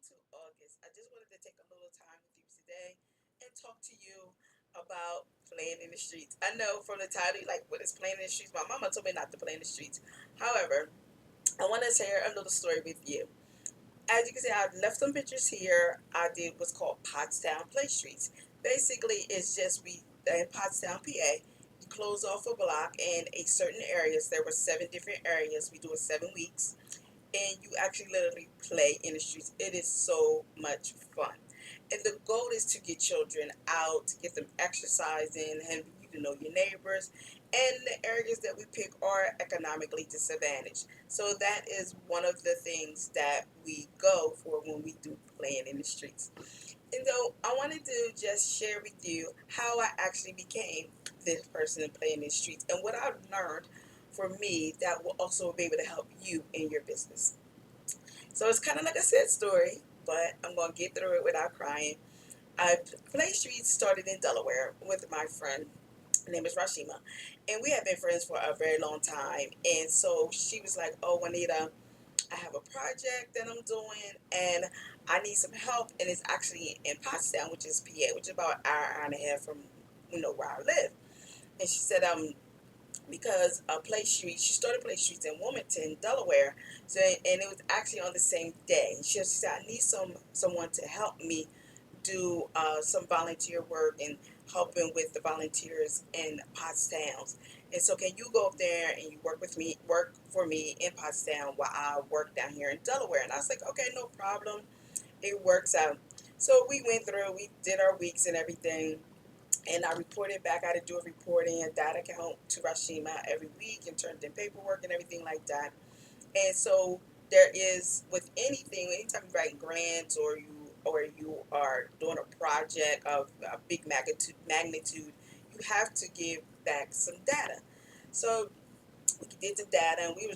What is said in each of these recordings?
to August. I just wanted to take a little time with you today and talk to you about playing in the streets. I know from the title, like, what is playing in the streets? My mama told me not to play in the streets. However, I want to share a little story with you. As you can see, I left some pictures here. I did what's called Pottstown Play Streets. Basically, it's just we in Pottstown, PA. You close off a block in a certain areas. There were 7 different areas. We do it 7 weeks, and you actually literally play in the streets. It is so much fun. And the goal is to get children out, to get them exercising, and you to know your neighbors. And the areas that we pick are economically disadvantaged. So that is one of the things that we go for when we do playing in the streets. And so I wanted to just share with you how I actually became this person playing in the streets and what I've learned for me that will also be able to help you in your business. So it's kind of like a sad story, but I'm going to get through it without crying. I Play Streets started in Delaware with my friend. Her name is Rashima, and we have been friends for a very long time. And so she was like, "Oh, Juanita, I have a project that I'm doing, and I need some help. And it's actually in Pottstown, which is PA, which is about an hour and a half from where I live." And she said, because Play Street, she started Play Streets in Wilmington, Delaware. So, and it was actually on the same day. She said, "I need someone to help me do some volunteer work and helping with the volunteers in Pottstown. And so, can you go up there and you work for me in Pottstown while I work down here in Delaware?" And I was like, "Okay, no problem. It works out." So we went through, we did our weeks and everything, and I reported back. I had to do a reporting and data count to Rashima every week and turned in paperwork and everything like that. And so there is with anything, anytime you write grants or you are doing a project of a big magnitude, you have to give back some data. So we did the data and we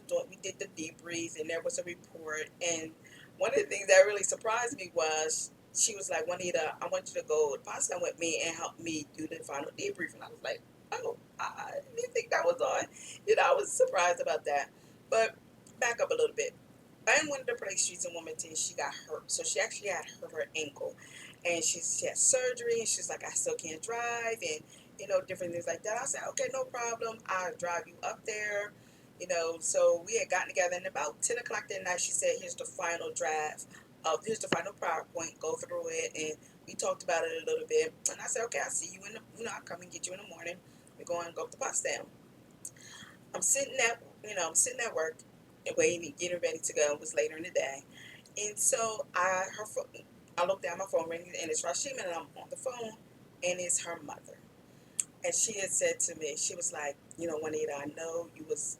did the debrief and there was a report. And one of the things that really surprised me was she was like, "Juanita, I want you to go to Potsdam with me and help me do the final debrief." And I was like, "Oh, I didn't think that was on." I was surprised about that. But back up a little bit. In one of the play streets in Wilmington, she got hurt. So she actually had hurt her ankle, and she had surgery. And she's like, "I still can't drive," and different things like that. I said, "Okay, no problem. I'll drive you up there." So we had gotten together, and about 10 o'clock that night, she said, "Here's the final draft here's the final PowerPoint. Go through it," and we talked about it a little bit. And I said, "Okay, I'll see you in the, I'll come and get you in the morning. We're going to go up to Potsdam." I'm sitting at work and waiting, getting ready to go. It was later in the day, and so I looked down, my phone ringing, and it's Rashima, and I'm on the phone, and it's her mother. And she had said to me, she was like, "Juanita, I know you was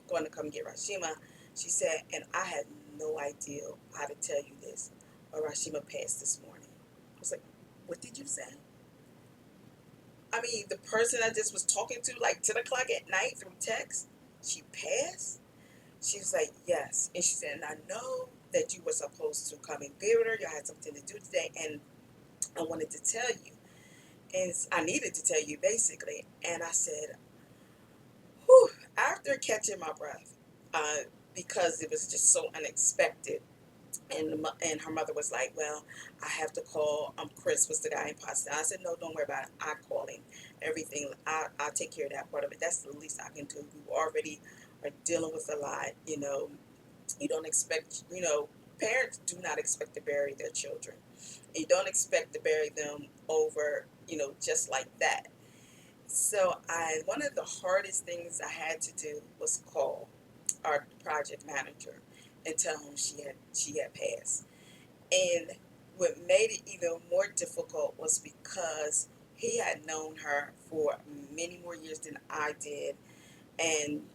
going to come get Rashima." She said, "And I had no idea how to tell you this, but Rashima passed this morning." I was like, "What did you say?" I mean, the person I just was talking to, like 10 o'clock at night through text, she passed? She was like, "Yes." And she said, "And I know that you were supposed to come and be with her. Y'all had something to do today. And I wanted to tell you. And I needed to tell you, basically." And I said, whew, after catching my breath, uh, because it was just so unexpected. And her mother was like, "Well, I have to call. Chris was the guy in Pasta." I said, "No, don't worry about it. I call him. Everything. I'll take care of that part of it. That's the least I can do. You already are dealing with a lot. You don't expect. Parents do not expect to bury their children. You don't expect to bury them over. Just like that." So one of the hardest things I had to do was call our project manager and tell him she had passed. And what made it even more difficult was because he had known her for many more years than I did, and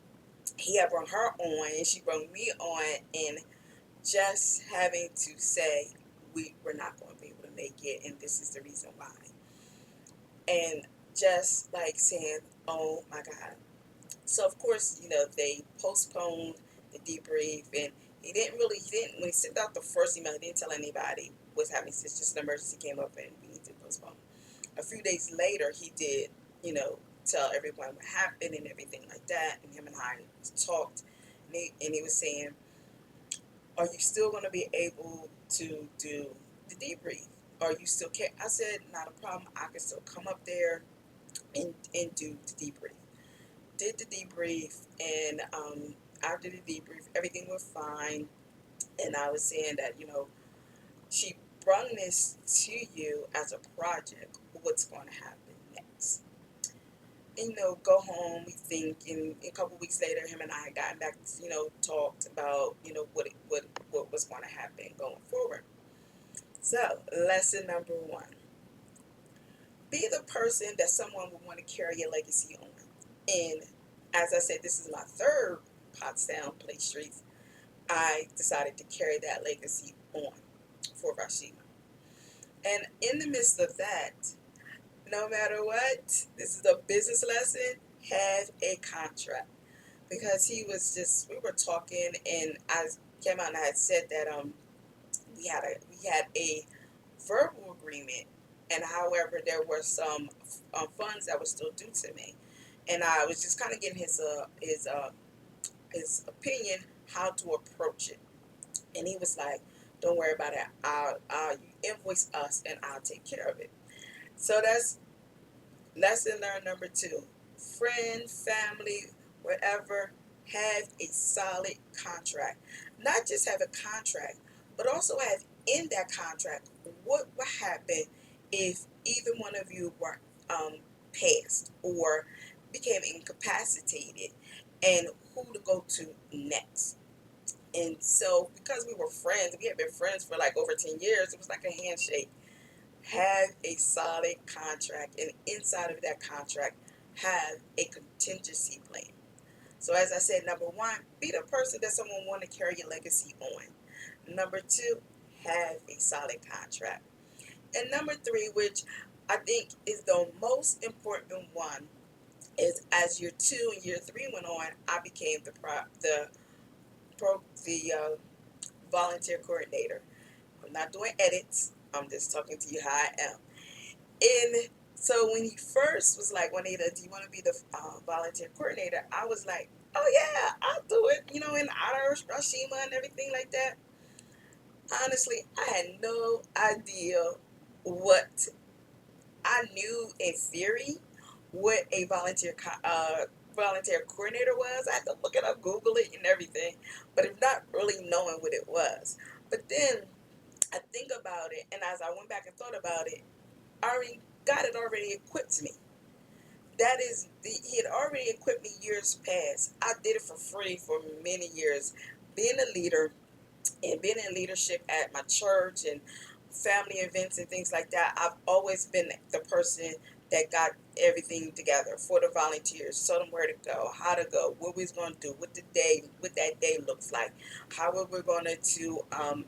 he had brought her on, and she brought me on, and just having to say we were not going to be able to make it, and this is the reason why, and just like saying, "Oh my God." So of course, they postponed the debrief, and he didn't when he sent out the first email, he didn't tell anybody what's happening. It's just an emergency came up and we need to postpone. A few days later, he did, tell everyone what happened and everything like that. And him and I talked, and he was saying, Are you still going to be able to do the debrief? Are you still care? I said, not a problem. I can still come up there and do the debrief. Did the debrief, and after the debrief, everything was fine. And I was saying that, she brung this to you as a project. What's going to happen next? And, go home. We think, and a couple weeks later, him and I had gotten back, talked about, what was going to happen going forward. So, lesson number one: be the person that someone would want to carry your legacy on. And as I said, this is my third Pottstown Play Streets. I decided to carry that legacy on for Rashima. And in the midst of that, no matter what, this is a business lesson, have a contract. Because we were talking, and I came out and I had said that we had a verbal agreement, and however there were some funds that were still due to me, and I was just kind of getting his opinion how to approach it, and he was like, "Don't worry about it. I'll you invoice us, and I'll take care of it." So that's lesson learned number two. Friend, family, whatever, have a solid contract. Not just have a contract, but also have in that contract what would happen if either one of you were passed or became incapacitated, and who to go to next. And so, because we were friends, we had been friends for like over 10 years, it was like a handshake. Have a solid contract, and inside of that contract, have a contingency plan. So, as I said, number one, be the person that someone want to carry your legacy on. Number two, have a solid contract. And number three, which I think is the most important one, is as year two and year three went on, I became the volunteer coordinator. I'm not doing edits. I'm just talking to you how I am. And so when he first was like, Juanita, do you want to be the volunteer coordinator? I was like, oh yeah, I'll do it, in honor of Rashima and everything like that. Honestly, I had no idea what I knew in theory what a volunteer coordinator was. I had to look it up, Google it, and everything, but if not really knowing what it was. But then I think about it, and as I went back and thought about it, God had already equipped me. He had already equipped me years past. I did it for free for many years, being a leader and being in leadership at my church and family events and things like that. I've always been the person that got everything together for the volunteers, told them where to go, how to go, what we was going to do, what that day looks like, how we were going to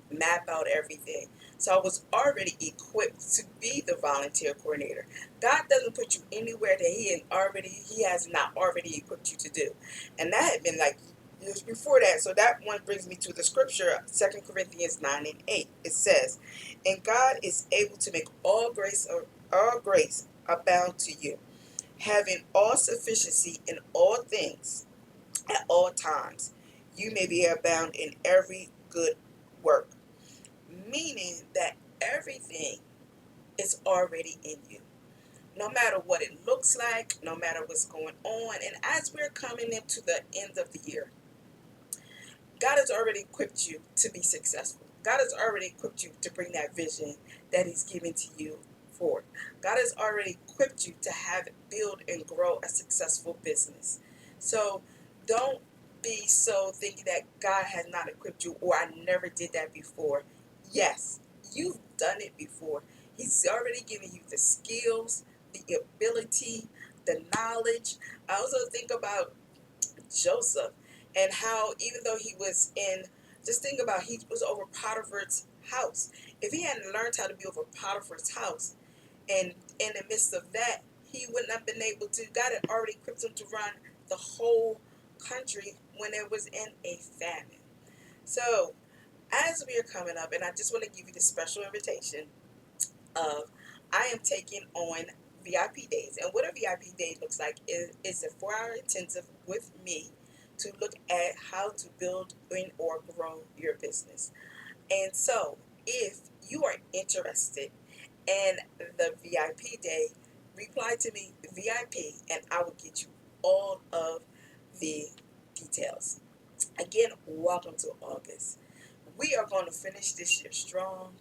map out everything. So I was already equipped to be the volunteer coordinator. God doesn't put you anywhere that He has not already equipped you to do, and that had been like years before that. So that one brings me to the scripture, 2 Corinthians 9 and 8. It says, "And God is able to make all grace abound to you, having all sufficiency in all things at all times. You may be abound in every good work." Meaning that everything is already in you. No matter what it looks like, no matter what's going on. And as we're coming into the end of the year, God has already equipped you to be successful. God has already equipped you to bring that vision that He's given to you forward. God has already equipped you to build and grow a successful business. So don't be so thinking that God has not equipped you, or I never did that before. Yes, you've done it before. He's already given you the skills, the ability, the knowledge. I also think about Joseph, and how even though just think about, he was over Potiphar's house. If he hadn't learned how to be over Potiphar's house, and in the midst of that, he wouldn't have been able to. God had already equipped him to run the whole country when it was in a famine. So as we are coming up, and I just want to give you the special invitation of, I am taking on VIP days. And what a VIP day looks like is a 4-hour intensive with me to look at how to build and or grow your business. And so, if you are interested in the VIP day, reply to me VIP and I will get you all of the details. Again, welcome to August. We are going to finish this year strong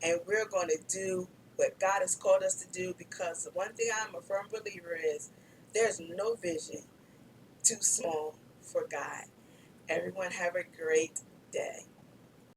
and we're going to do what God has called us to do, because the one thing I'm a firm believer is there's no vision too small for God. Everyone have a great day.